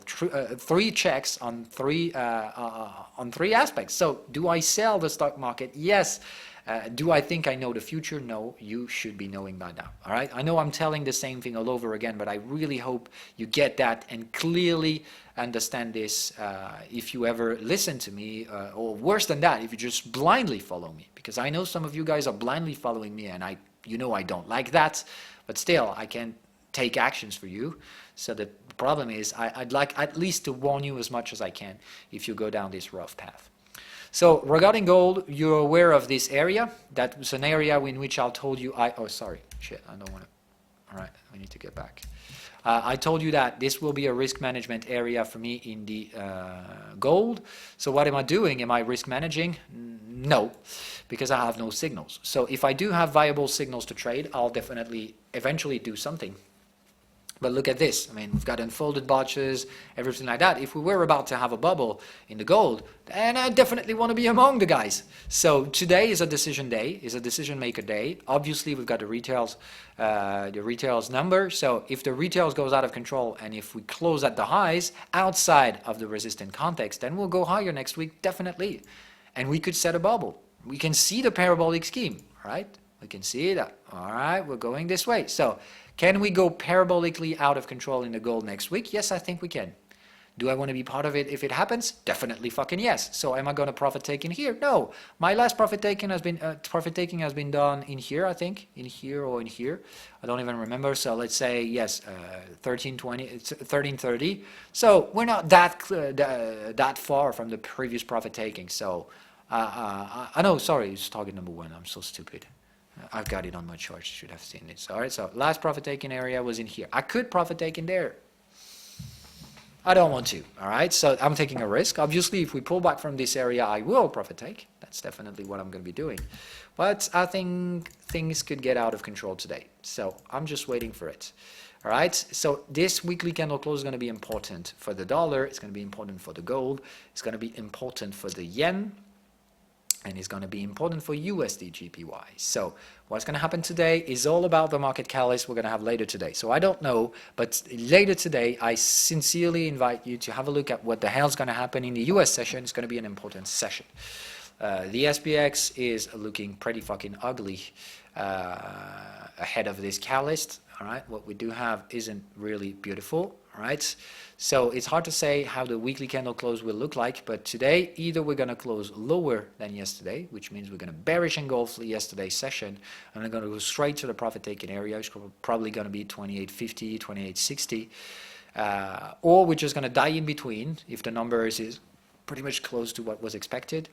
three checks on three aspects. So do I sell the stock market? Yes. Do I think I know the future? No, you should be knowing by now, all right? I know I'm telling the same thing all over again, but I really hope you get that and clearly understand this if you ever listen to me, or worse than that, if you just blindly follow me, because I know some of you guys are blindly following me, and I don't like that, but still, I can take actions for you. So the problem is I'd like at least to warn you as much as I can if you go down this rough path. So regarding gold, you're aware of this area. That was an area in which I told you, oh sorry, shit, I don't want to, all right, we need to get back. I told you that this will be a risk management area for me in the gold. So what am I doing? Am I risk managing? No, because I have no signals. So if I do have viable signals to trade, I'll definitely eventually do something. But look at this. I mean, we've got unfolded botches, everything like that. If we were about to have a bubble in the gold, then I definitely want to be among the guys. So today is a decision day, is a decision maker day. Obviously, we've got the retails number. So if the retails goes out of control, and if we close at the highs outside of the resistant context, then we'll go higher next week, definitely. And we could set a bubble. We can see the parabolic scheme, right? We can see that. All right, we're going this way. So can we go parabolically out of control in the gold next week? Yes, I think we can. Do I want to be part of it if it happens? Definitely fucking yes. So am I going to profit take in here? No. My last profit taking has been done in here, I think, in here or in here. I don't even remember. So let's say yes, 1330. So we're not that far from the previous profit taking. So I know. Sorry, it's target number 1. I'm so stupid. I've got it on my chart. Should have seen this. All right. So last profit taking area was in here. I could profit take in there. I don't want to, all right? So I'm taking a risk. Obviously, if we pull back from this area, I will profit take. That's definitely what I'm going to be doing. But I think things could get out of control today. So I'm just waiting for it, all right? So this weekly candle close is going to be important for the dollar. It's going to be important for the gold. It's going to be important for the yen. And it's going to be important for USD JPY. So what's going to happen today is all about the market catalyst we're going to have later today. So I don't know, but later today, I sincerely invite you to have a look at what the hell's going to happen in the US session. It's going to be an important session. The SPX is looking pretty fucking ugly ahead of this catalyst. All right, what we do have isn't really beautiful. All right, so it's hard to say how the weekly candle close will look like, but today either we're going to close lower than yesterday, which means we're going to bearish engulf yesterday's session, and we're going to go straight to the profit taking area, which is probably going to be 2850, 2860, or we're just going to die in between if the numbers is pretty much close to what was expected.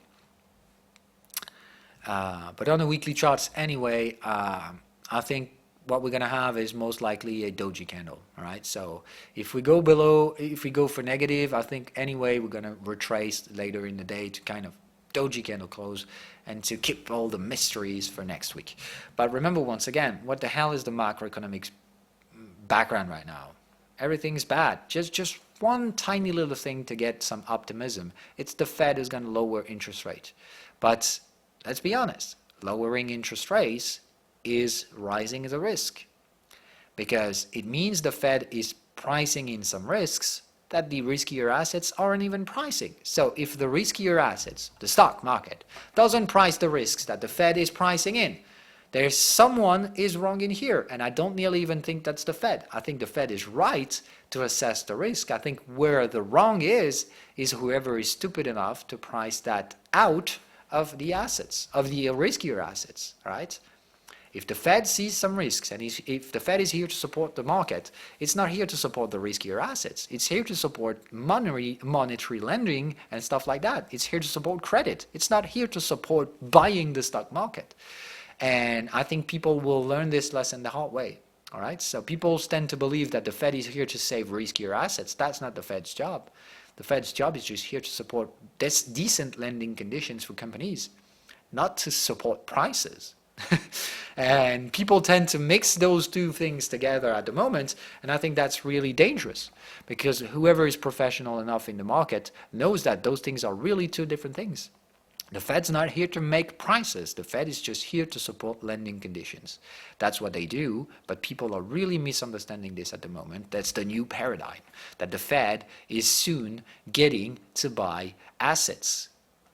But on the weekly charts anyway, I think what we're going to have is most likely a doji candle, all right? So if we go below, if we go for negative, I think anyway we're going to retrace later in the day to kind of doji candle close and to keep all the mysteries for next week. But remember, once again, what the hell is the macroeconomics background right now? Everything's bad. Just one tiny little thing to get some optimism. It's the Fed is going to lower interest rate. But let's be honest, lowering interest rates is rising the risk, because it means the Fed is pricing in some risks that the riskier assets aren't even pricing. So if the riskier assets, the stock market, doesn't price the risks that the Fed is pricing in, there's someone is wrong in here, and I don't nearly even think that's the Fed. I think the Fed is right to assess the risk. I think where the wrong is whoever is stupid enough to price that out of the assets, of the riskier assets, right? If the Fed sees some risks, and if the Fed is here to support the market, it's not here to support the riskier assets. It's here to support monetary lending and stuff like that. It's here to support credit. It's not here to support buying the stock market. And I think people will learn this lesson the hard way. All right, so people tend to believe that the Fed is here to save riskier assets. That's not the Fed's job. The Fed's job is just here to support decent lending conditions for companies, not to support prices. And people tend to mix those two things together at the moment, and I think that's really dangerous, because whoever is professional enough in the market knows that those things are really two different things. The Fed's not here to make prices. The Fed is just here to support lending conditions. That's what they do, but people are really misunderstanding this at the moment. That's the new paradigm, that the Fed is soon getting to buy assets.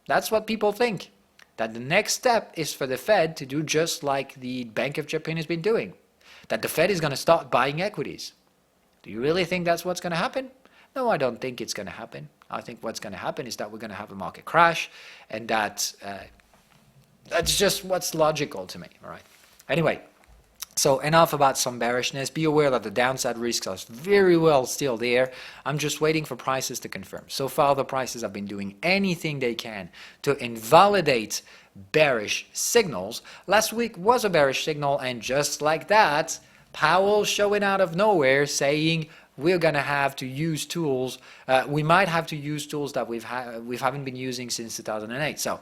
That's what people think, that the next step is for the Fed to do just like the Bank of Japan has been doing, that the Fed is going to start buying equities. Do you really think that's what's going to happen? No, I don't think it's going to happen. I think what's going to happen is that we're going to have a market crash, and that's just what's logical to me. All right. Anyway, so enough about some bearishness. Be aware that the downside risks are very well still there. I'm just waiting for prices to confirm. So far, the prices have been doing anything they can to invalidate bearish signals. Last week was a bearish signal, and just like that, Powell showing out of nowhere saying, we're going to have to use tools. We might have to use tools that we haven't been using since 2008. So,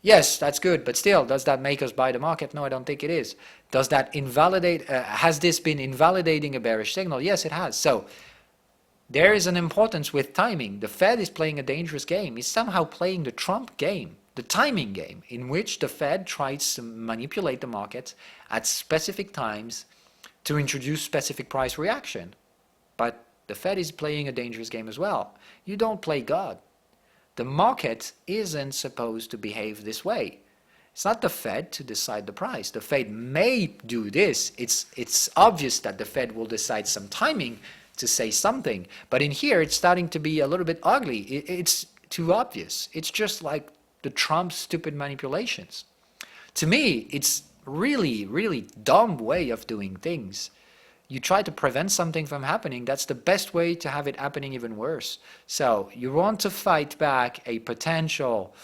yes, that's good. But still, does that make us buy the market? No, I don't think it is. Does that invalidate? Has this been invalidating a bearish signal? Yes, it has. So, there is an importance with timing. The Fed is playing a dangerous game. It's somehow playing the Trump game, the timing game, in which the Fed tries to manipulate the market at specific times to introduce specific price reaction. But the Fed is playing a dangerous game as well. You don't play God. The market isn't supposed to behave this way. It's not the Fed to decide the price. The Fed may do this. It's obvious that the Fed will decide some timing to say something. But in here, it's starting to be a little bit ugly. It's too obvious. It's just like the Trump stupid manipulations. To me, it's really, really dumb way of doing things. You try to prevent something from happening, that's the best way to have it happening even worse. So you want to fight back a potential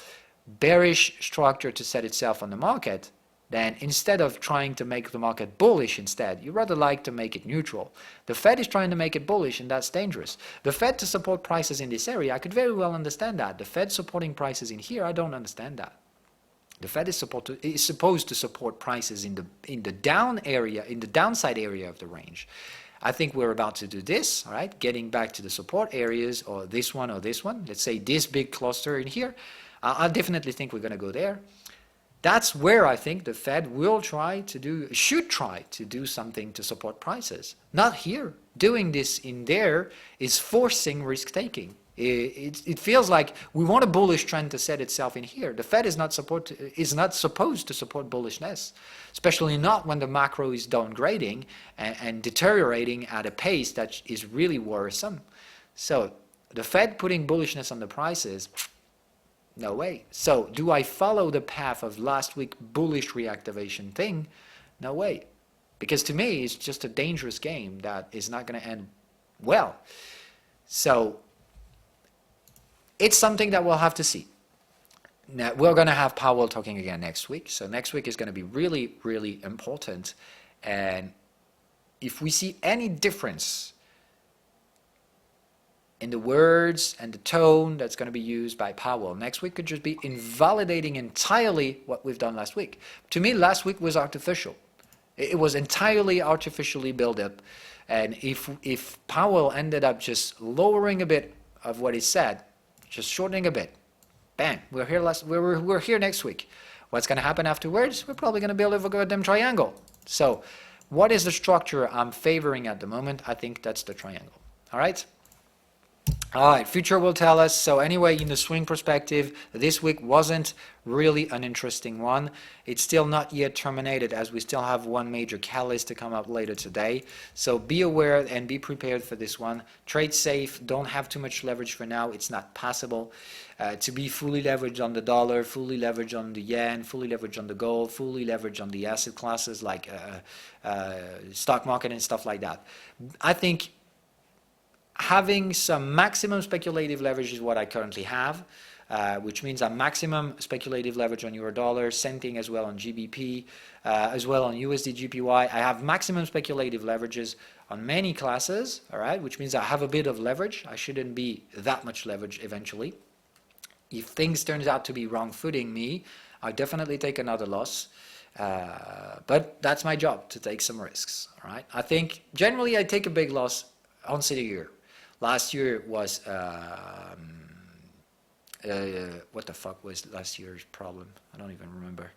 bearish structure to set itself on the market, then instead of trying to make the market bullish instead, you rather like to make it neutral. The Fed is trying to make it bullish, and that's dangerous. The Fed to support prices in this area, I could very well understand that. The Fed supporting prices in here, I don't understand that. The Fed is supposed to support prices in the down area, in the downside area of the range. I think we're about to do this, all right? Getting back to the support areas, or this one or this one. Let's say this big cluster in here. I definitely think we're going to go there. That's where I think the Fed should try to do something to support prices. Not here. Doing this in there is forcing risk taking. It feels like we want a bullish trend to set itself in here. The Fed is not supposed to support bullishness, especially not when the macro is downgrading and deteriorating at a pace that is really worrisome. So the Fed putting bullishness on the prices, no way. So do I follow the path of last week bullish reactivation thing? No way. Because to me, it's just a dangerous game that is not going to end well. So it's something that we'll have to see. Now, we're going to have Powell talking again next week. So next week is going to be really, really important. And if we see any difference in the words and the tone that's going to be used by Powell next week could just be invalidating entirely what we've done last week. To me, last week was artificial. It was entirely artificially built up. And if Powell ended up just lowering a bit of what he said, just shortening a bit, bang, we're here next week. What's going to happen afterwards? We're probably going to build a goddamn triangle. So what is the structure I'm favoring at the moment? I think that's the triangle. All right? All right, future will tell us. So anyway, in the swing perspective, this week wasn't really an interesting one. It's still not yet terminated, as we still have one major catalyst to come up later today. So be aware and be prepared for this one. Trade safe. Don't have too much leverage for now. It's not possible to be fully leveraged on the dollar, fully leveraged on the yen, fully leveraged on the gold, fully leveraged on the asset classes like stock market and stuff like that. I think having some maximum speculative leverage is what I currently have, which means a maximum speculative leverage on euro dollar, same thing as well on GBP, as well on USD GPY. I have maximum speculative leverages on many classes, all right, which means I have a bit of leverage. I shouldn't be that much leverage eventually. If things turns out to be wrong footing me, I'll definitely take another loss. But that's my job, to take some risks, all right? I think generally I take a big loss once in a year. Last year was, what the fuck was last year's problem? I don't even remember.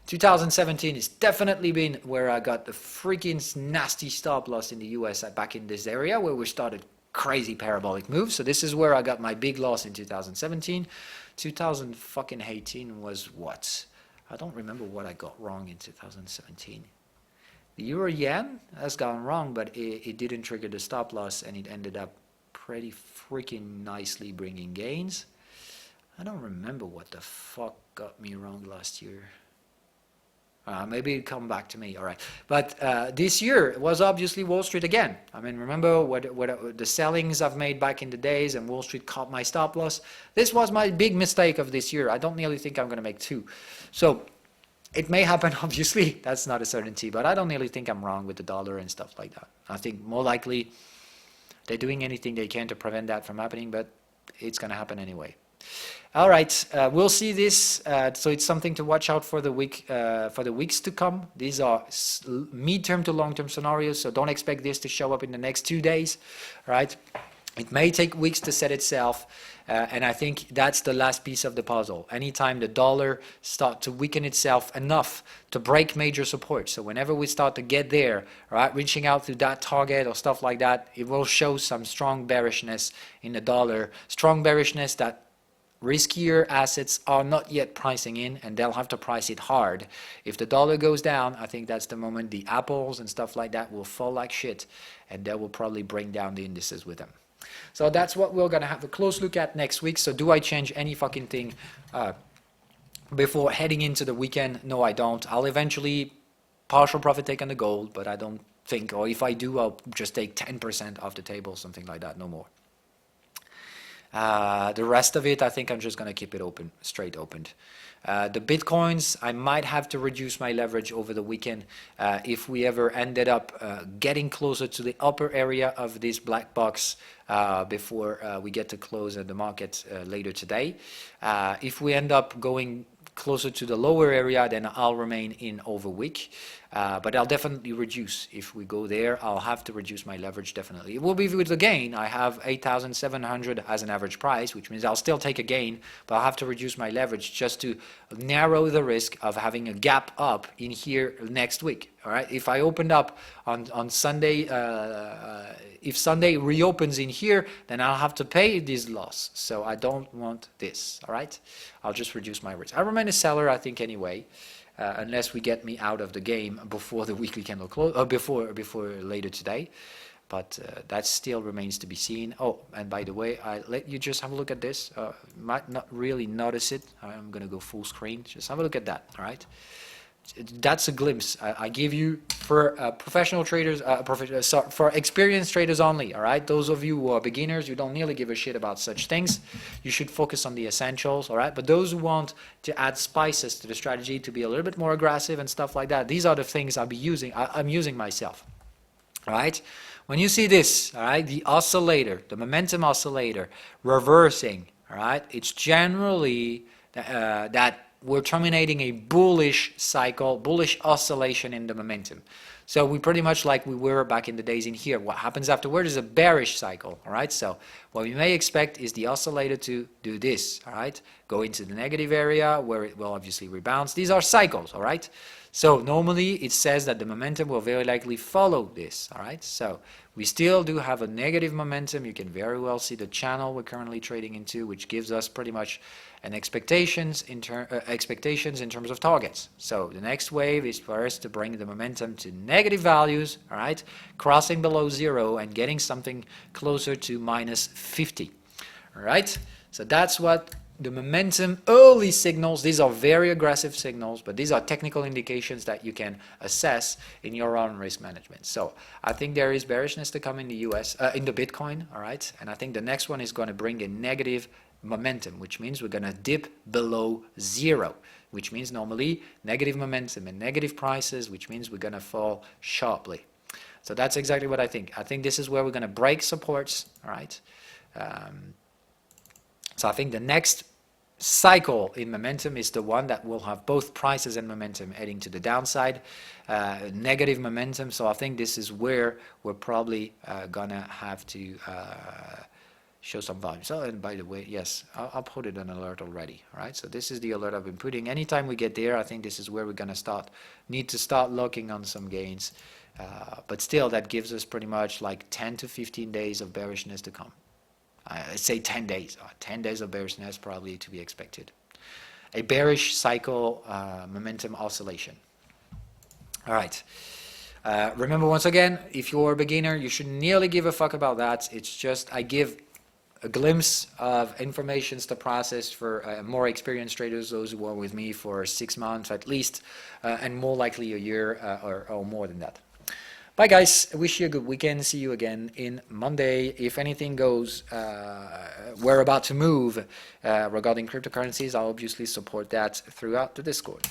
2017 has definitely been where I got the freaking nasty stop loss in the US back in this area where we started crazy parabolic moves. So this is where I got my big loss in 2017. 2018 was what? I don't remember what I got wrong in 2017. The euro yen has gone wrong, but it didn't trigger the stop loss, and it ended up pretty freaking nicely bringing gains. I don't remember what the fuck got me wrong last year. Maybe it'll come back to me, all right. But this year was obviously Wall Street again. I mean, remember what the sellings I've made back in the days, and Wall Street caught my stop loss? This was my big mistake of this year. I don't nearly think I'm going to make two. So it may happen, obviously. That's not a certainty, but I don't nearly think I'm wrong with the dollar and stuff like that. I think more likely they're doing anything they can to prevent that from happening, but it's going to happen anyway. All right, we'll see this. So it's something to watch out for the week, for the weeks to come. These are mid-term to long-term scenarios, so don't expect this to show up in the next 2 days. Right? It may take weeks to set itself, and I think that's the last piece of the puzzle. Anytime the dollar starts to weaken itself enough to break major support, so whenever we start to get there, right, reaching out to that target or stuff like that, it will show some strong bearishness in the dollar, strong bearishness that riskier assets are not yet pricing in, and they'll have to price it hard. If the dollar goes down, I think that's the moment the apples and stuff like that will fall like shit, and that will probably bring down the indices with them. So that's what we're going to have a close look at next week. So do I change any fucking thing before heading into the weekend? No, I don't. I'll eventually partial profit take on the gold, but I don't think, or if I do, I'll just take 10% off the table, something like that, no more. The rest of it, I think I'm just going to keep it open, straight opened. The Bitcoins, I might have to reduce my leverage over the weekend if we ever ended up getting closer to the upper area of this black box before we get to close at the market later today. If we end up going closer to the lower area, then I'll remain in overweek. But I'll definitely reduce. If we go there, I'll have to reduce my leverage definitely. It will be with a gain. I have 8,700 as an average price, which means I'll still take a gain, but I'll have to reduce my leverage just to narrow the risk of having a gap up in here next week. All right. If I opened up on Sunday, if Sunday reopens in here, then I'll have to pay this loss. So I don't want this. All right. I'll just reduce my risk. I remain a seller, I think, anyway. Unless we get me out of the game before the weekly candle close, or before later today, but that still remains to be seen. Oh, and by the way, I let you just have a look at this. Might not really notice it. I'm going to go full screen. Just have a look at that. All right, that's a glimpse I give you for professional traders, for experienced traders only. All right, those of you who are beginners, you don't nearly give a shit about such things. You should focus on the essentials. All right, but those who want to add spices to the strategy, to be a little bit more aggressive and stuff like that, these are the things I'll be using. I'm using myself. All right, when you see this, all right, the oscillator, the momentum oscillator reversing, all right, it's generally that we're terminating a bullish cycle, bullish oscillation in the momentum. So we pretty much like we were back in the days in here. What happens afterward is a bearish cycle, all right? So what we may expect is the oscillator to do this, all right? Go into the negative area where it will obviously rebound. These are cycles, all right? So normally it says that the momentum will very likely follow this, all right? So we still do have a negative momentum. You can very well see the channel we're currently trading into, which gives us pretty much an expectations in terms of targets. So the next wave is for us to bring the momentum to negative values, all right, crossing below zero and getting something closer to minus 50, all right? So that's what the momentum early signals. These are very aggressive signals, but these are technical indications that you can assess in your own risk management. So I think there is bearishness to come in the US, in the Bitcoin, all right? And I think the next one is going to bring a negative momentum, which means we're going to dip below zero, which means normally negative momentum and negative prices, which means we're going to fall sharply. So that's exactly what I think. I think this is where we're going to break supports, all right? So I think the next cycle in momentum is the one that will have both prices and momentum heading to the downside, negative momentum. So I think this is where we're probably gonna have to show some volume. So, and by the way, yes, I'll put it an alert already, all right? So this is the alert I've been putting. Anytime we get there, I think this is where we're gonna need to start looking on some gains. But still, that gives us pretty much like 10 to 15 days of bearishness to come. I say 10 days. 10 days of bearishness probably to be expected. A bearish cycle momentum oscillation. All right. Remember, once again, if you're a beginner, you shouldn't nearly give a fuck about that. It's just I give a glimpse of information to process for more experienced traders, those who are with me for 6 months at least, and more likely a year or more than that. Bye guys, I wish you a good weekend. See you again in Monday. If anything goes, we're about to move regarding cryptocurrencies, I'll obviously support that throughout the Discord.